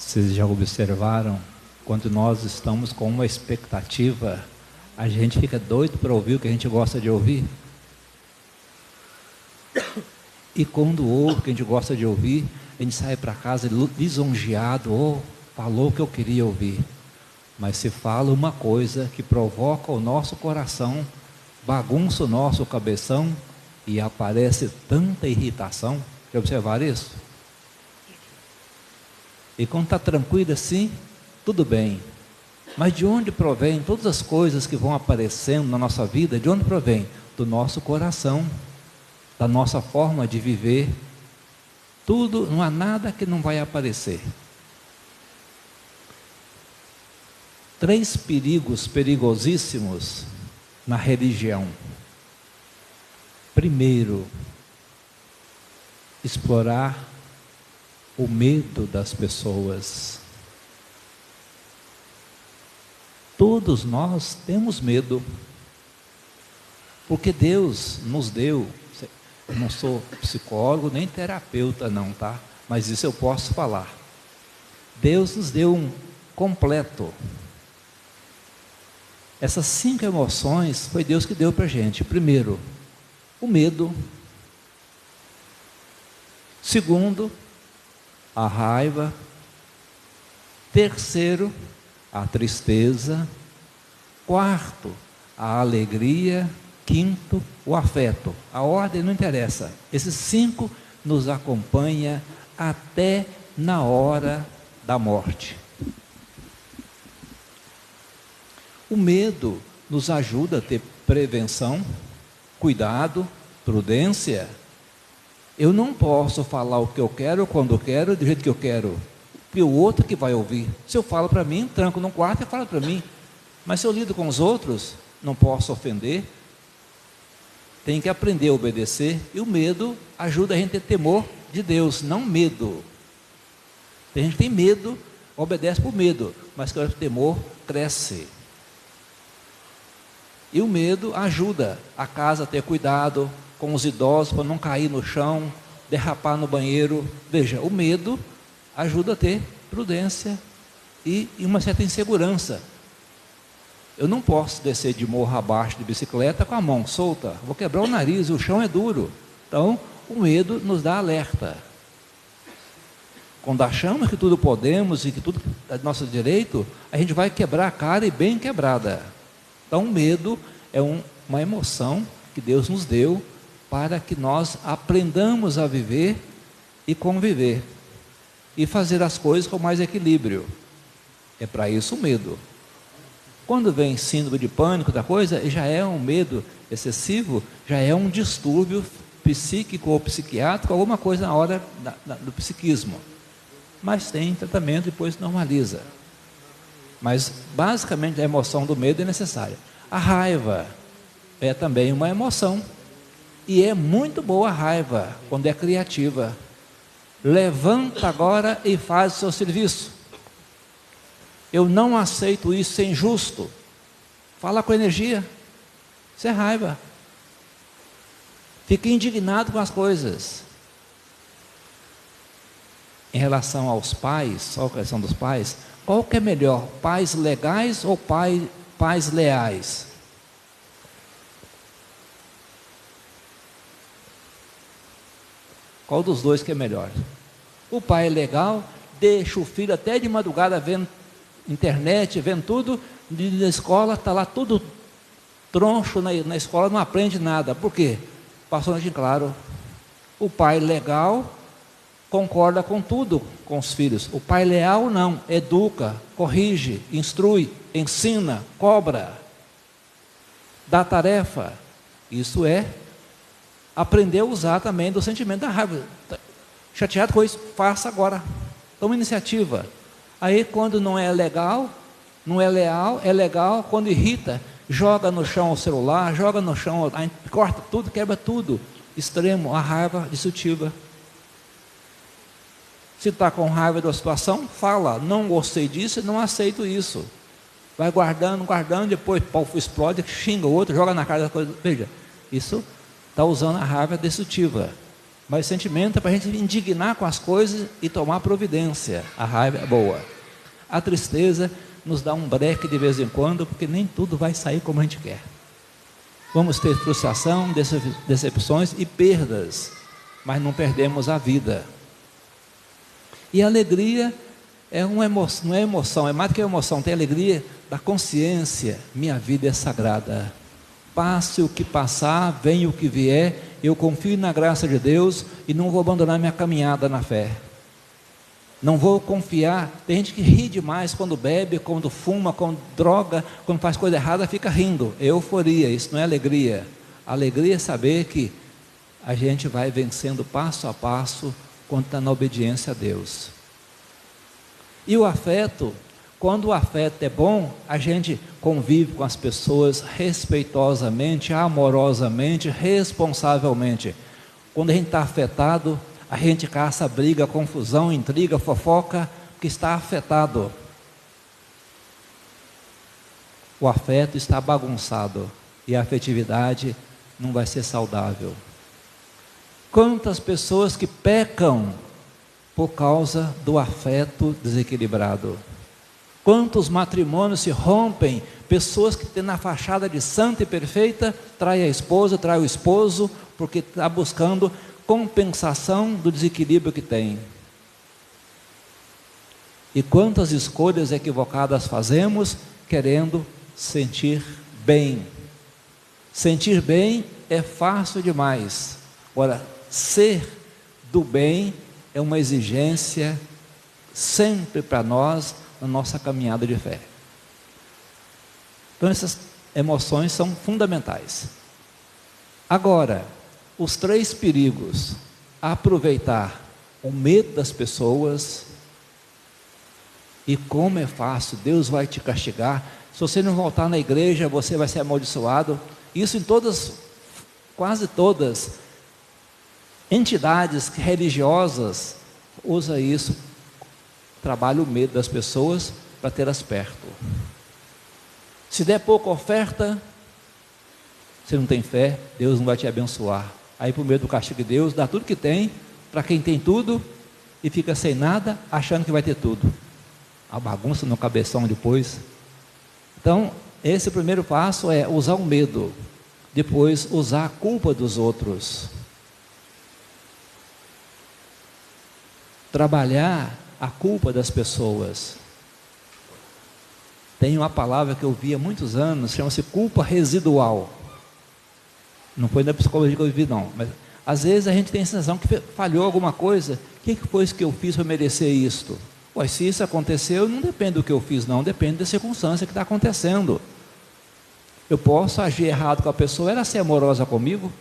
Vocês já observaram, quando nós estamos com uma expectativa, a gente fica doido para ouvir o que a gente gosta de ouvir? E quando ouve o que a gente gosta de ouvir, a gente sai para casa lisonjeado, falou o que eu queria ouvir. Mas se fala uma coisa que provoca o nosso coração, bagunça o nosso cabeção e aparece tanta irritação. Já observaram isso? E quando está tranquilo assim, tudo bem. Mas de onde provém todas as coisas que vão aparecendo na nossa vida? De onde provém? Do nosso coração, da nossa forma de viver. Tudo, não há nada que não vai aparecer. 3 perigos perigosíssimos na religião. Primeiro, explorar o medo das pessoas. Todos nós temos medo, porque Deus nos deu. Eu não sou psicólogo nem terapeuta não, tá? Mas isso eu posso falar. Deus nos deu um completo. Essas 5 emoções foi Deus que deu para a gente. Primeiro, o medo. Segundo, a raiva. Terceiro, a tristeza. Quarto, a alegria. Quinto, o afeto. A ordem não interessa. Esses 5 nos acompanham até na hora da morte. O medo nos ajuda a ter prevenção, cuidado, prudência. Eu não posso falar o que eu quero, quando eu quero, do jeito que eu quero, porque o outro que vai ouvir. Se eu falo para mim, tranco num quarto e falo para mim. Mas se eu lido com os outros, não posso ofender. Tem que aprender a obedecer. E o medo ajuda a gente a ter temor de Deus, não medo. Tem gente que tem medo, obedece por medo, mas que o temor cresce. E o medo ajuda a casa a ter cuidado com os idosos, para não cair no chão, derrapar no banheiro. Veja, o medo ajuda a ter prudência e uma certa insegurança. Eu não posso descer de morro abaixo de bicicleta com a mão solta, vou quebrar o nariz, o chão é duro. Então, o medo nos dá alerta. Quando achamos que tudo podemos e que tudo é nosso direito, a gente vai quebrar a cara e bem quebrada. Então, o medo é uma emoção que Deus nos deu para que nós aprendamos a viver e conviver e fazer as coisas com mais equilíbrio. É para isso o medo. Quando vem síndrome de pânico da coisa, já é um medo excessivo, já é um distúrbio psíquico ou psiquiátrico, alguma coisa na hora do psiquismo. Mas tem tratamento e depois normaliza. Mas basicamente a emoção do medo é necessária. A raiva é também uma emoção. E é muito boa a raiva, quando é criativa. Levanta agora e faz o seu serviço. Eu não aceito isso, é injusto. Fala com energia. Isso é raiva. Fica indignado com as coisas. Em relação aos pais, só a questão dos pais, qual que é melhor, pais legais ou pais leais? Qual dos dois que é melhor? O pai é legal, deixa o filho até de madrugada vendo internet, vendo tudo, na escola está lá tudo troncho, na escola não aprende nada. Por quê? Passou a noite em claro. O pai legal concorda com tudo com os filhos. O pai leal não, educa, corrige, instrui, ensina, cobra, dá tarefa. Isso é aprender a usar também do sentimento da raiva. Chateado com isso, faça agora. Toma iniciativa. Aí quando não é legal, não é leal, é legal, quando irrita, joga no chão o celular, joga no chão, corta tudo, quebra tudo. Extremo, a raiva destrutiva. Se está com raiva da situação, fala, não gostei disso, não aceito isso. Vai guardando, depois pau explode, xinga o outro, joga na cara da coisa. Veja, isso está usando a raiva destrutiva. Mas sentimento é para a gente indignar com as coisas e tomar providência. A raiva é boa. A tristeza nos dá um breque de vez em quando, porque nem tudo vai sair como a gente quer. Vamos ter frustração, decepções e perdas, mas não perdemos a vida. E a alegria é uma emoção, não é emoção, é mais do que emoção, tem alegria da consciência, minha vida é sagrada. Passe o que passar, venha o que vier, eu confio na graça de Deus e não vou abandonar minha caminhada na fé. Não vou confiar, tem gente que ri demais quando bebe, quando fuma, quando droga, quando faz coisa errada, fica rindo, é euforia, isso não é alegria. A alegria é saber que a gente vai vencendo passo a passo, quando está na obediência a Deus. E o afeto, quando o afeto é bom, a gente convive com as pessoas respeitosamente, amorosamente, responsavelmente. Quando a gente está afetado, a gente caça briga, confusão, intriga, fofoca, porque está afetado. O afeto está bagunçado e a afetividade não vai ser saudável. Quantas pessoas que pecam por causa do afeto desequilibrado? Quantos matrimônios se rompem? Pessoas que têm na fachada de santa e perfeita, trai a esposa, trai o esposo, porque está buscando compensação do desequilíbrio que tem. E quantas escolhas equivocadas fazemos querendo sentir bem. Sentir bem é fácil demais. Agora, ser do bem é uma exigência sempre para nós na nossa caminhada de fé. Então essas emoções são fundamentais. Agora, os 3 perigos: aproveitar o medo das pessoas, e como é fácil, Deus vai te castigar, se você não voltar na igreja, você vai ser amaldiçoado. Isso em todas, quase todas, entidades religiosas usa isso, trabalha o medo das pessoas para tê-las perto. Se der pouca oferta, você não tem fé, Deus não vai te abençoar. Aí por medo do castigo de Deus, dá tudo que tem para quem tem tudo e fica sem nada, achando que vai ter tudo. A bagunça no cabeção depois. Então, esse primeiro passo é usar o medo, depois usar a culpa dos outros. Trabalhar a culpa das pessoas. Tem uma palavra que eu vi há muitos anos, chama-se culpa residual. Não foi na psicologia que eu vi não, mas às vezes a gente tem a sensação que falhou alguma coisa. O que foi isso que eu fiz para merecer isto? Pois se isso aconteceu, não depende do que eu fiz não, depende da circunstância que está acontecendo. Eu posso agir errado com a pessoa, ela ser amorosa comigo,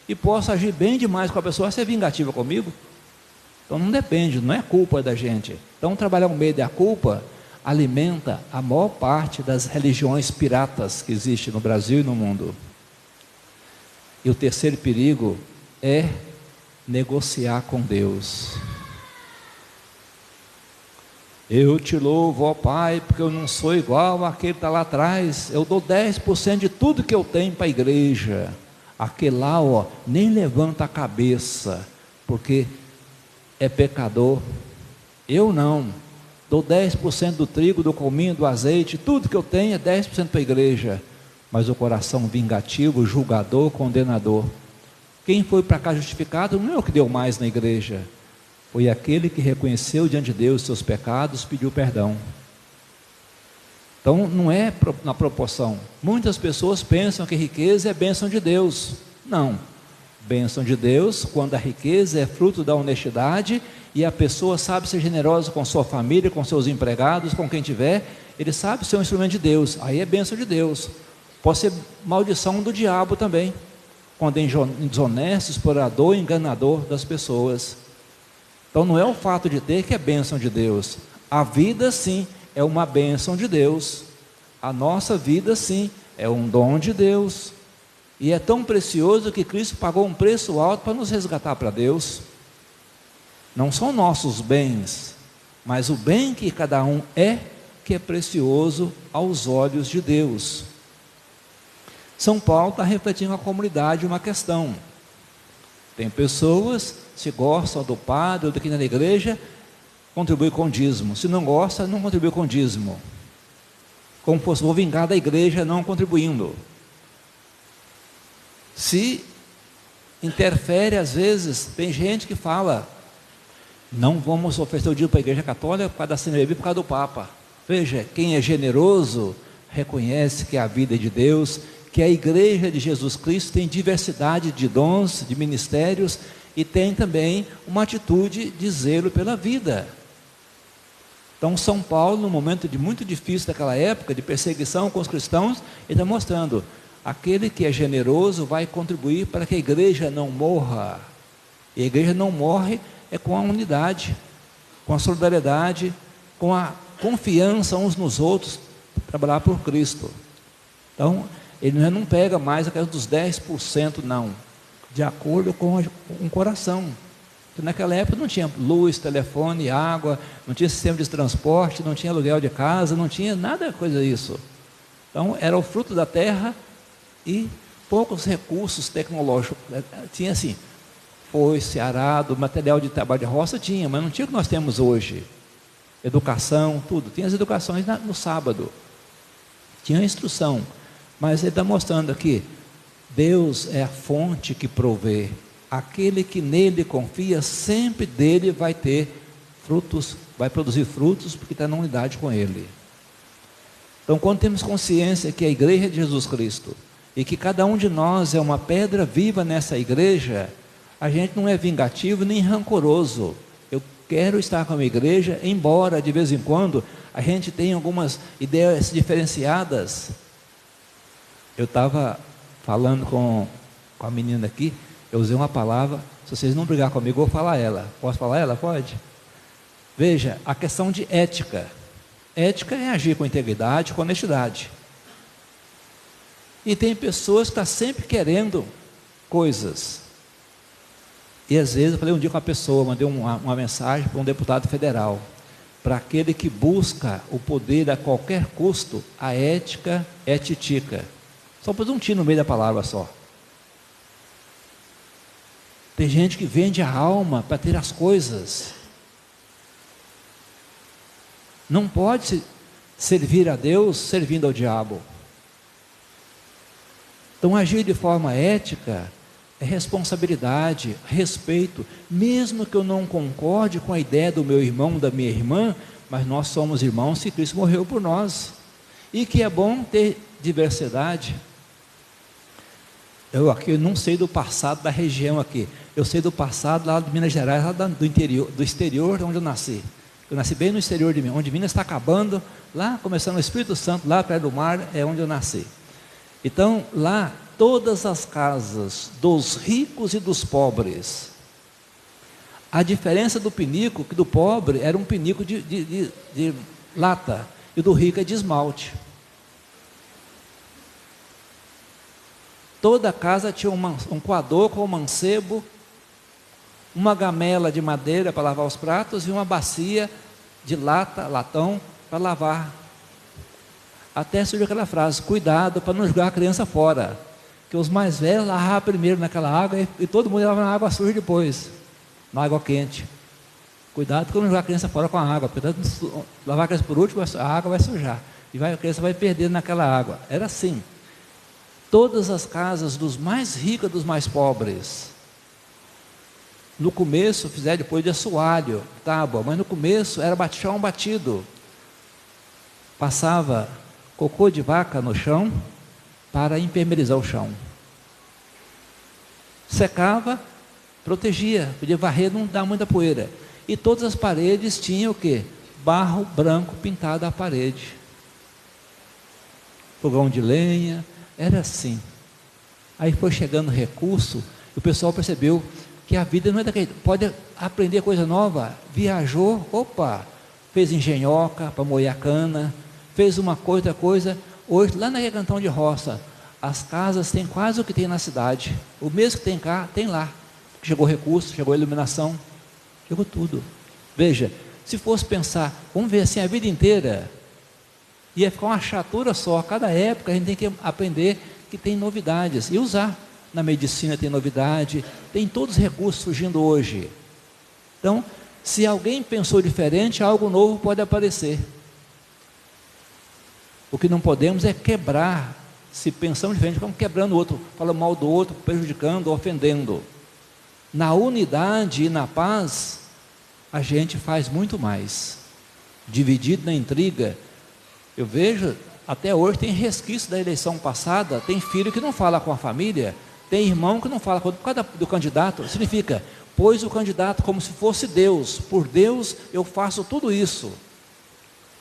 e posso agir bem demais com a pessoa, ela ser vingativa comigo. Então não depende, não é culpa da gente. Então trabalhar o medo e a culpa alimenta a maior parte das religiões piratas que existem no Brasil e no mundo. E o terceiro perigo é negociar com Deus. Eu te louvo, ó Pai, porque eu não sou igual àquele que está lá atrás. Eu dou 10% de tudo que eu tenho para a igreja. Aquele lá, ó, nem levanta a cabeça, porque é pecador. Eu não. Dou 10% do trigo, do cominho, do azeite, tudo que eu tenho é 10% para a igreja. Mas o coração vingativo, julgador, condenador. Quem foi para cá justificado não é o que deu mais na igreja. Foi aquele que reconheceu diante de Deus seus pecados, pediu perdão. Então não é na proporção. Muitas pessoas pensam que riqueza é bênção de Deus. Não. Bênção de Deus quando a riqueza é fruto da honestidade e a pessoa sabe ser generosa com sua família, com seus empregados, com quem tiver. Ele sabe ser um instrumento de Deus. Aí é bênção de Deus. Pode ser maldição do diabo também, quando é desonesto, explorador, enganador das pessoas. Então não é o fato de ter que é bênção de Deus. A vida sim é uma bênção de Deus. A nossa vida sim é um dom de Deus. E é tão precioso que Cristo pagou um preço alto para nos resgatar para Deus. Não são nossos bens, mas o bem que cada um é, que é precioso aos olhos de Deus. São Paulo está refletindo a comunidade uma questão. Tem pessoas se gosta do padre ou do que na igreja, contribui com dízimo. Se não gosta, não contribui com dízimo. Como fosse, vou vingar da igreja não contribuindo. Se interfere, às vezes, tem gente que fala, não vamos oferecer o dízimo para a igreja católica por causa da CNBB, por causa do Papa. Veja, quem é generoso, reconhece que a vida é de Deus, que a igreja de Jesus Cristo tem diversidade de dons, de ministérios, e tem também uma atitude de zelo pela vida. Então São Paulo, num momento muito difícil daquela época, de perseguição com os cristãos, ele está mostrando, aquele que é generoso vai contribuir para que a igreja não morra. E a igreja não morre é com a unidade, com a solidariedade, com a confiança uns nos outros, trabalhar por Cristo. Então, ele não pega mais aquela dos 10%, não, de acordo com o coração. Porque naquela época não tinha luz, telefone, água, não tinha sistema de transporte, não tinha aluguel de casa, não tinha nada coisa disso. Então, era o fruto da terra e poucos recursos tecnológicos. Tinha assim, foice, arado, material de trabalho de roça tinha, mas não tinha o que nós temos hoje. Educação, tudo. Tinha as educações no sábado. Tinha a instrução. Mas ele está mostrando aqui, Deus é a fonte que provê. Aquele que nele confia, sempre dele vai ter frutos, vai produzir frutos, porque está na unidade com ele. Então, quando temos consciência que a igreja é de Jesus Cristo, e que cada um de nós é uma pedra viva nessa igreja, a gente não é vingativo nem rancoroso. Eu quero estar com a minha igreja, embora de vez em quando a gente tenha algumas ideias diferenciadas. Eu estava falando com a menina aqui, eu usei uma palavra, se vocês não brigar comigo, eu vou falar ela. Posso falar ela? Pode? Veja, a questão de ética. Ética é agir com integridade, com honestidade. E tem pessoas que estão sempre querendo coisas. E às vezes, eu falei um dia com uma pessoa, mandei uma mensagem para um deputado federal. Para aquele que busca o poder a qualquer custo, a ética é titica. Só pôs um tio no meio da palavra só. Tem gente que vende a alma para ter as coisas. Não pode servir a Deus servindo ao diabo. Então, agir de forma ética é responsabilidade, respeito, mesmo que eu não concorde com a ideia do meu irmão, da minha irmã, mas nós somos irmãos e Cristo morreu por nós. E que é bom ter diversidade. Eu aqui não sei do passado da região aqui, eu sei do passado lá de Minas Gerais, lá do interior, do exterior onde eu nasci. Eu nasci bem no exterior de Minas, onde Minas está acabando, lá começando o Espírito Santo, lá perto do mar, é onde eu nasci. Então, lá, todas as casas dos ricos e dos pobres, a diferença do pinico, que do pobre era um pinico de lata, e do rico é de esmalte. Toda casa tinha um coador com um mancebo, uma gamela de madeira para lavar os pratos e uma bacia de latão, para lavar. Até surgiu aquela frase, cuidado para não jogar a criança fora, que os mais velhos lavavam primeiro naquela água e todo mundo lavava na água suja depois, na água quente. Cuidado para não jogar a criança fora com a água, porque lavar a criança por último, a água vai sujar, e a criança vai perder naquela água. Era assim. Todas as casas dos mais ricos e dos mais pobres, no começo fizeram depois de assoalho, tábua, mas no começo era chão batido, passava cocô de vaca no chão para impermeabilizar o chão, secava, protegia, podia varrer, não dá muita poeira, e todas as paredes tinham o que? Barro branco pintado à parede, fogão de lenha. Era assim. Aí foi chegando recurso, e o pessoal percebeu que a vida não é daquele, pode aprender coisa nova, viajou, opa, fez engenhoca para moer a cana, fez uma coisa, outra coisa. Hoje, lá naquele cantão de roça, as casas têm quase o que tem na cidade, o mesmo que tem cá, tem lá. Chegou recurso, chegou iluminação, chegou tudo. Veja, se fosse pensar, vamos ver assim a vida inteira, ia ficar uma chatura só. Cada época a gente tem que aprender que tem novidades e usar. na medicina tem novidade, tem todos os recursos surgindo hoje. Então, se alguém pensou diferente, algo novo pode aparecer. O que não podemos é quebrar. Se pensamos diferente, vamos quebrando o outro, falando mal do outro, prejudicando, ofendendo. Na unidade e na paz, a gente faz muito mais. Dividido na intriga, eu vejo, até hoje tem resquício da eleição passada, tem filho que não fala com a família, tem irmão que não fala por causa do candidato. Significa, pôs o candidato como se fosse Deus. Por Deus eu faço tudo isso.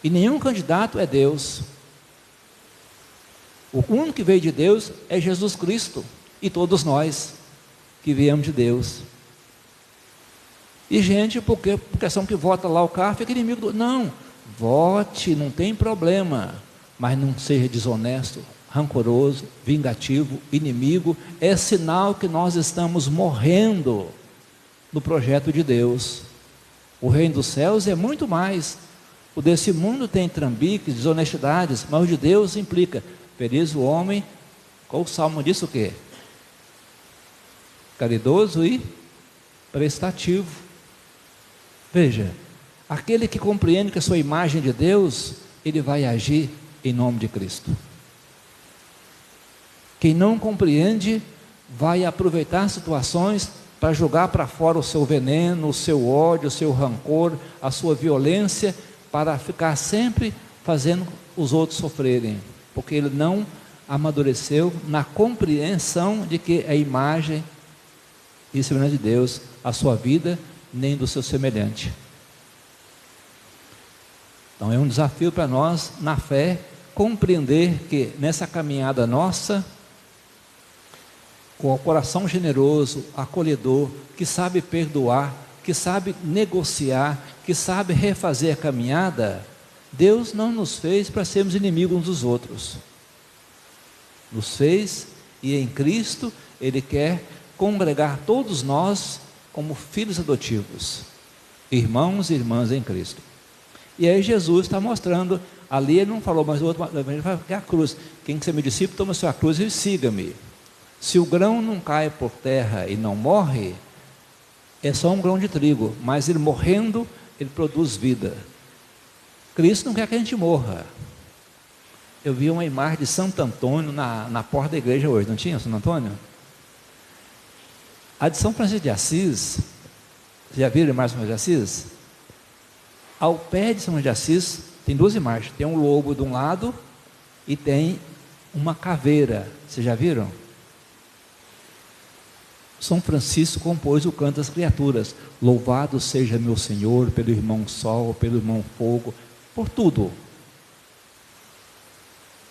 E nenhum candidato é Deus. O único que veio de Deus é Jesus Cristo. E todos nós que viemos de Deus. E gente, por questão que vota lá o carro, fica inimigo do... Não, vote, não tem problema. Mas não seja desonesto, rancoroso, vingativo, inimigo. É sinal que nós estamos morrendo no projeto de Deus. O reino dos céus é muito mais. O desse mundo tem trambiques, desonestidades, mas o de Deus implica: feliz o homem, qual o salmo diz o quê? Caridoso e prestativo. Veja, aquele que compreende que a sua imagem de Deus, ele vai agir em nome de Cristo. Quem não compreende, vai aproveitar situações para jogar para fora o seu veneno, o seu ódio, o seu rancor, a sua violência, para ficar sempre fazendo os outros sofrerem, porque ele não amadureceu na compreensão de que é a imagem e semelhança de Deus, a sua vida, nem do seu semelhante. Então é um desafio para nós, na fé, compreender que nessa caminhada nossa, com o coração generoso, acolhedor, que sabe perdoar, que sabe negociar, que sabe refazer a caminhada, Deus não nos fez para sermos inimigos uns dos outros. Nos fez, e em Cristo Ele quer congregar todos nós como filhos adotivos, irmãos e irmãs em Cristo. E aí Jesus está mostrando, ali ele não falou, mas o outro, ele fala que é a cruz. Quem quer ser meu discípulo, toma a sua cruz e siga-me. Se o grão não cai por terra e não morre, é só um grão de trigo, mas ele morrendo, ele produz vida. Cristo não quer que a gente morra. Eu vi uma imagem de Santo Antônio na porta da igreja hoje, não tinha Santo Antônio? A de São Francisco de Assis, já viram a imagem de São Francisco de Assis? Ao pé de São Francisco de Assis, tem duas imagens, tem um lobo de um lado e tem uma caveira, vocês já viram? São Francisco compôs o canto das criaturas: louvado seja meu Senhor pelo irmão Sol, pelo irmão Fogo, por tudo.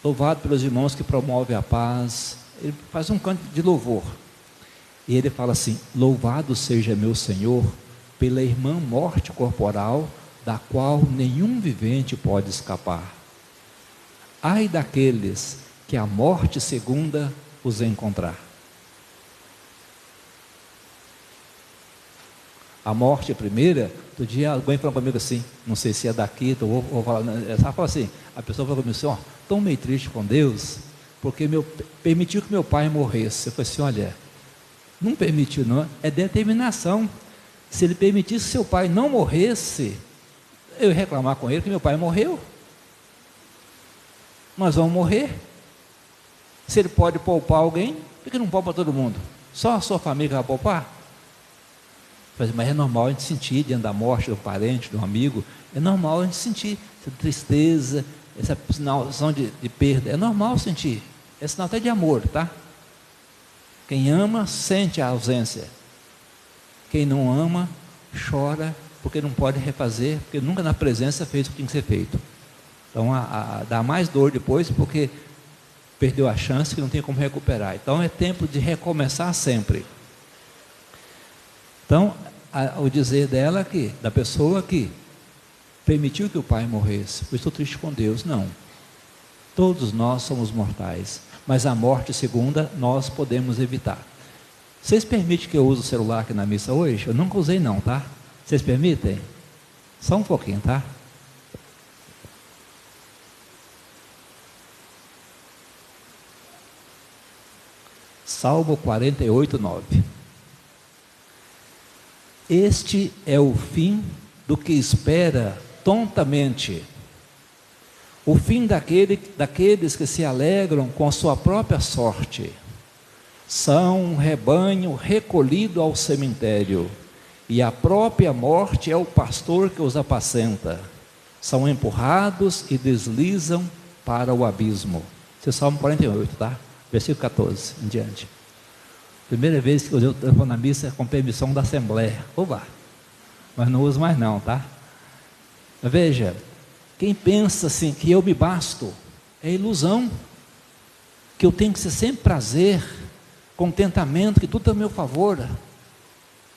Louvado pelos irmãos que promovem a paz. Ele faz um canto de louvor. E ele fala assim: louvado seja meu Senhor pela irmã morte corporal, da qual nenhum vivente pode escapar. Ai daqueles que a morte segunda os encontrar. A morte primeira, outro dia alguém falou comigo assim, não sei se é daqui, então vou falar, ela fala assim, a pessoa falou comigo assim: ó, estou meio triste com Deus, porque permitiu que meu pai morresse. Eu falei assim: olha, não permitiu não, é determinação. Se ele permitisse que seu pai não morresse, eu ia reclamar com ele que meu pai morreu. Nós vamos morrer. Se ele pode poupar alguém, por que não poupa todo mundo? Só a sua família vai poupar? Mas é normal a gente sentir diante da morte do parente, do amigo, é normal a gente sentir essa tristeza, essa sensação de perda, é normal sentir, é sinal até de amor, tá? Quem ama, sente a ausência. Quem não ama, chora, porque não pode refazer, porque nunca na presença fez o que tem que ser feito. Então, dá mais dor depois, porque perdeu a chance que não tem como recuperar. Então, é tempo de recomeçar sempre. Então, o dizer dela que, da pessoa que permitiu que o pai morresse, eu estou triste com Deus. Não. Todos nós somos mortais, mas a morte segunda nós podemos evitar. Vocês permitem que eu use o celular aqui na missa hoje? Eu nunca usei não, tá? Vocês permitem? Só um pouquinho, tá? Salmo 48, 9. Este é o fim do que espera tontamente, o fim daqueles que se alegram com a sua própria sorte. São um rebanho recolhido ao cemitério, e a própria morte é o pastor que os apacenta. São empurrados e deslizam para o abismo. Esse é o Salmo 48, tá? Versículo 14 em diante. Primeira vez que eu vou na missa com permissão da Assembleia. Oba! Mas não uso mais não, tá? Veja, quem pensa assim que eu me basto, é ilusão. Que eu tenho que ser sempre prazer, contentamento, que tudo está a meu favor.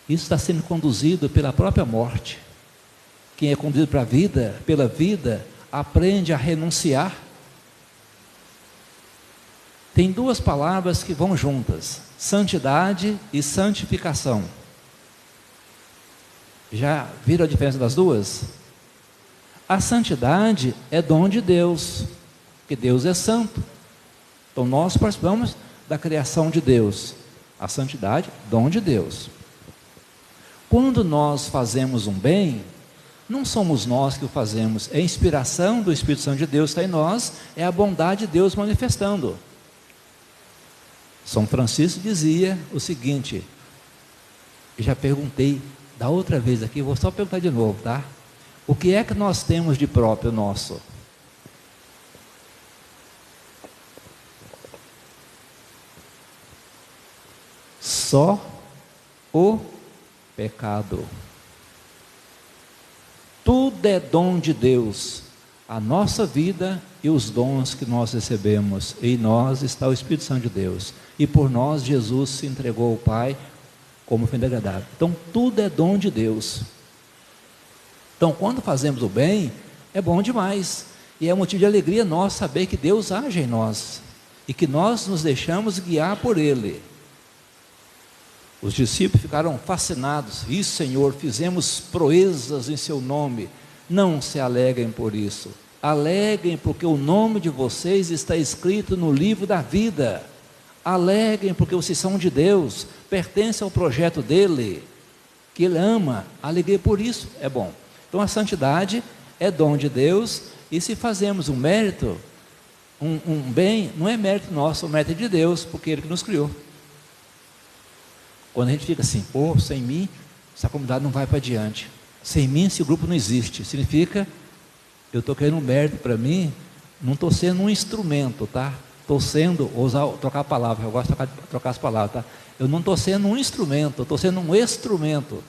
Isso está sendo conduzido pela própria morte. Quem é conduzido para a vida, pela vida, aprende a renunciar. Tem duas palavras que vão juntas: santidade e santificação. Já viram a diferença das duas? A santidade é dom de Deus, porque Deus é santo. Então nós participamos da criação de Deus. A santidade, dom de Deus. Quando nós fazemos um bem, não somos nós que o fazemos, é a inspiração do Espírito Santo de Deus que está em nós, é a bondade de Deus manifestando. São Francisco dizia o seguinte, já perguntei da outra vez aqui, vou só perguntar de novo, tá? O que é que nós temos de próprio nosso? Só o pecado. Tudo é dom de Deus, a nossa vida e os dons que nós recebemos. Em nós está o Espírito Santo de Deus, e por nós Jesus se entregou ao Pai como fim agradável. Então tudo é dom de Deus. Então quando fazemos o bem, é bom demais, e é motivo de alegria nós saber que Deus age em nós, e que nós nos deixamos guiar por Ele. Os discípulos ficaram fascinados. Isso, Senhor, fizemos proezas em seu nome. Não se alegrem por isso. Alegrem porque o nome de vocês está escrito no livro da vida. Alegrem porque vocês são de Deus, pertencem ao projeto dEle, que Ele ama. Alegria por isso é bom. Então a santidade é dom de Deus, e se fazemos um mérito, um bem, não é mérito nosso, é mérito de Deus, porque Ele que nos criou. Quando a gente fica assim, pô, sem mim, essa comunidade não vai para adiante. Sem mim, esse grupo não existe. Significa, eu estou querendo um mérito para mim, não estou sendo um instrumento, tá? Estou sendo, trocar a palavra, eu gosto de trocar as palavras, tá? Eu não estou sendo um instrumento, eu estou sendo um instrumento.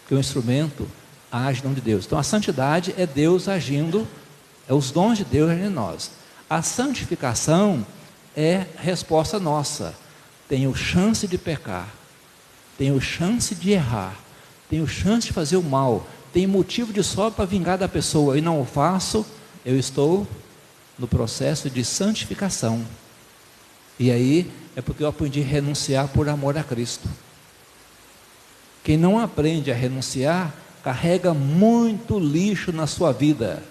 Porque o instrumento age no nome de Deus. Então a santidade é Deus agindo, é os dons de Deus agindo em nós. A santificação é resposta nossa. Tenho chance de pecar, tenho chance de errar, tenho chance de fazer o mal, tenho motivo de sobra para vingar da pessoa e não o faço, eu estou no processo de santificação. E aí é porque eu aprendi a renunciar por amor a Cristo. Quem não aprende a renunciar carrega muito lixo na sua vida,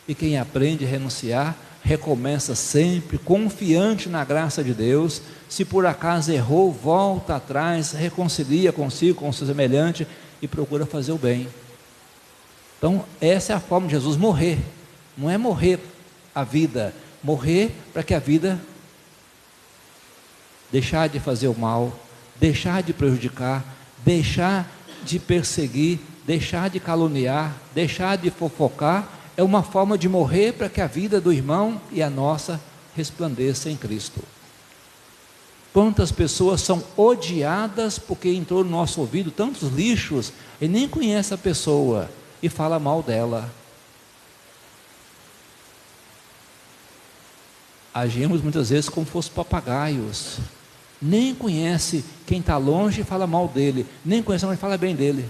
e quem aprende a renunciar recomeça sempre, confiante na graça de Deus. Se por acaso errou, volta atrás, reconcilia consigo, com o seu semelhante, e procura fazer o bem. Então essa é a forma de Jesus morrer. Não é morrer a vida, morrer para que a vida deixar de fazer o mal, deixar de prejudicar, deixar de perseguir, deixar de caluniar, deixar de fofocar. É uma forma de morrer para que a vida do irmão e a nossa resplandeça em Cristo. Quantas pessoas são odiadas porque entrou no nosso ouvido tantos lixos e nem conhece a pessoa e fala mal dela. Agimos muitas vezes como fossem papagaios, nem conhece quem está longe e fala mal dele, nem conhece mas fala bem dele,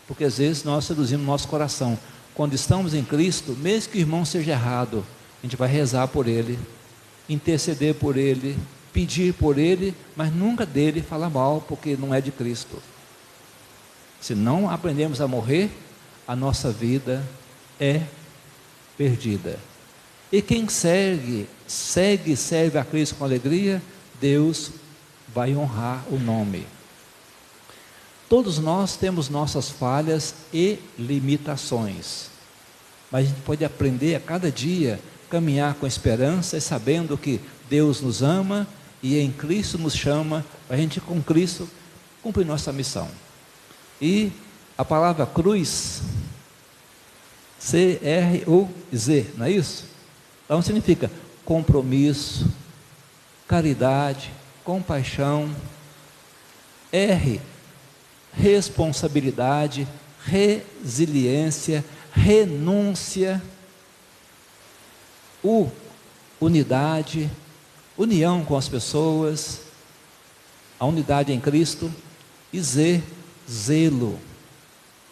porque às vezes nós seduzimos o nosso coração. Quando estamos em Cristo, mesmo que o irmão seja errado, a gente vai rezar por ele, interceder por ele, pedir por ele, mas nunca dele falar mal, porque não é de Cristo. Se não aprendemos a morrer, a nossa vida é perdida. E quem serve e serve a Cristo com alegria, Deus vai honrar o nome. Todos nós temos nossas falhas e limitações, mas a gente pode aprender a cada dia, caminhar com esperança e sabendo que Deus nos ama e em Cristo nos chama, para a gente com Cristo cumprir nossa missão. E a palavra cruz, C-R-U-Z, não é isso? Então significa compromisso, caridade, compaixão. R, responsabilidade, resiliência, renúncia. U, unidade, união com as pessoas, a unidade em Cristo. E Z, zelo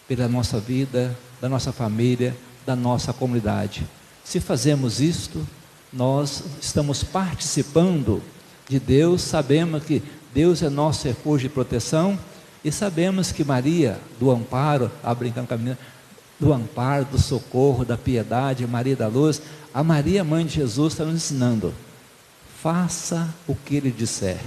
pela nossa vida, da nossa família, da nossa comunidade. Se fazemos isto, nós estamos participando de Deus, sabemos que Deus é nosso refúgio e proteção, e sabemos que Maria, do amparo, brincando com a menina, do amparo, do socorro, da piedade, Maria da luz, a Maria, mãe de Jesus, está nos ensinando: faça o que Ele disser.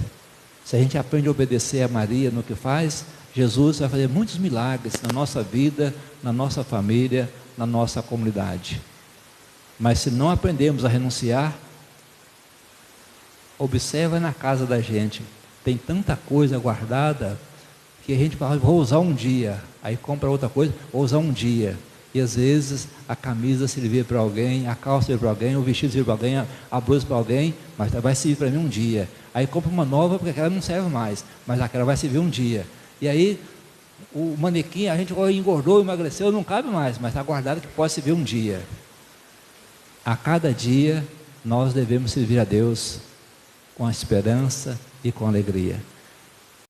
Se a gente aprende a obedecer a Maria no que faz, Jesus vai fazer muitos milagres na nossa vida, na nossa família, na nossa comunidade. Mas se não aprendemos a renunciar, observa na casa da gente, tem tanta coisa guardada, que a gente fala, vou usar um dia, aí compra outra coisa, vou usar um dia, e às vezes a camisa servir para alguém, a calça servir para alguém, o vestido servir para alguém, a blusa para alguém, mas vai servir para mim um dia, aí compra uma nova, porque aquela não serve mais, mas aquela vai servir um dia, e aí o manequim, a gente engordou, emagreceu, não cabe mais, mas está guardado que pode servir um dia. A cada dia nós devemos servir a Deus com a esperança e com alegria.